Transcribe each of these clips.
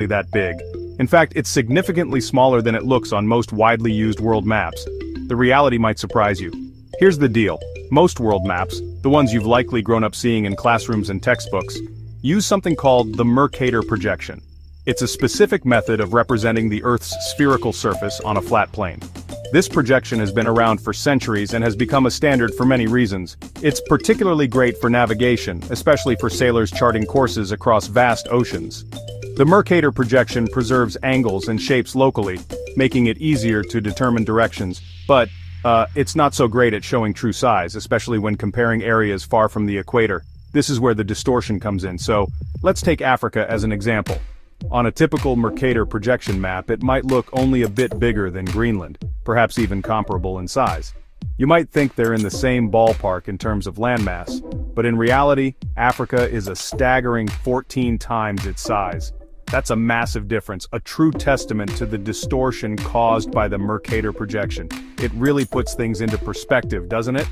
that big. In fact, it's significantly smaller than it looks on most widely used world maps. The reality might surprise you. Here's the deal. Most world maps, the ones you've likely grown up seeing in classrooms and textbooks, use something called the Mercator projection. It's a specific method of representing the Earth's spherical surface on a flat plane. This projection has been around for centuries and has become a standard for many reasons. It's particularly great for navigation, especially for sailors charting courses across vast oceans. The Mercator projection preserves angles and shapes locally, making it easier to determine directions, but it's not so great at showing true size, especially when comparing areas far from the equator. This is where the distortion comes in, so let's take Africa as an example. On a typical Mercator projection map, it might look only a bit bigger than Greenland, perhaps even comparable in size. You might think they're in the same ballpark in terms of landmass, but in reality, Africa is a staggering 14 times its size. That's a massive difference, a true testament to the distortion caused by the Mercator projection. It really puts things into perspective, doesn't it?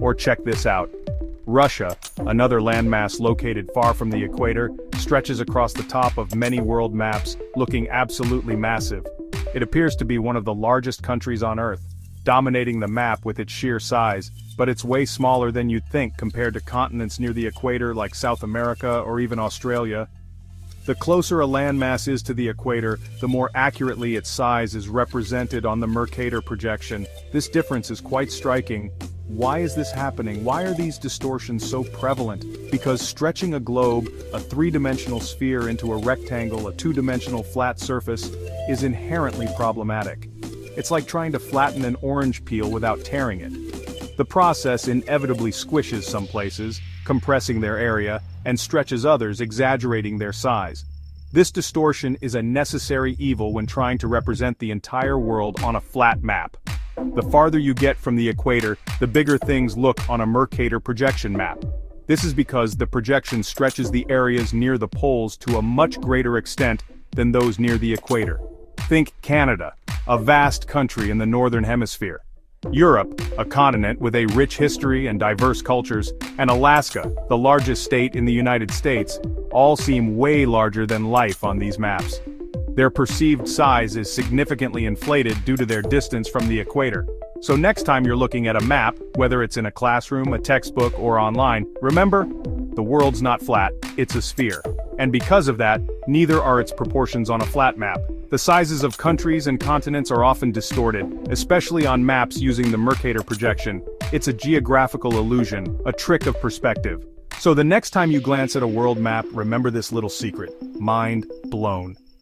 Or check this out. Russia, another landmass located far from the equator, stretches across the top of many world maps, looking absolutely massive. It appears to be one of the largest countries on Earth, dominating the map with its sheer size, but it's way smaller than you'd think compared to continents near the equator like South America or even Australia. The closer a landmass is to the equator, the more accurately its size is represented on the Mercator projection. This difference is quite striking. Why is this happening? Why are these distortions so prevalent? Because stretching a globe, a three-dimensional sphere, into a rectangle, a two-dimensional flat surface, is inherently problematic. It's like trying to flatten an orange peel without tearing it. The process inevitably squishes some places, compressing their area, and stretches others, exaggerating their size. This distortion is a necessary evil when trying to represent the entire world on a flat map. The farther you get from the equator, the bigger things look on a Mercator projection map. This is because the projection stretches the areas near the poles to a much greater extent than those near the equator. Think Canada, a vast country in the northern hemisphere. Europe, a continent with a rich history and diverse cultures, and Alaska, the largest state in the United States, all seem way larger than life on these maps. Their perceived size is significantly inflated due to their distance from the equator. So next time you're looking at a map, whether it's in a classroom, a textbook, or online, remember, the world's not flat, it's a sphere. And because of that, neither are its proportions on a flat map. The sizes of countries and continents are often distorted, especially on maps using the Mercator projection. It's a geographical illusion, a trick of perspective. So the next time you glance at a world map, remember this little secret: mind blown.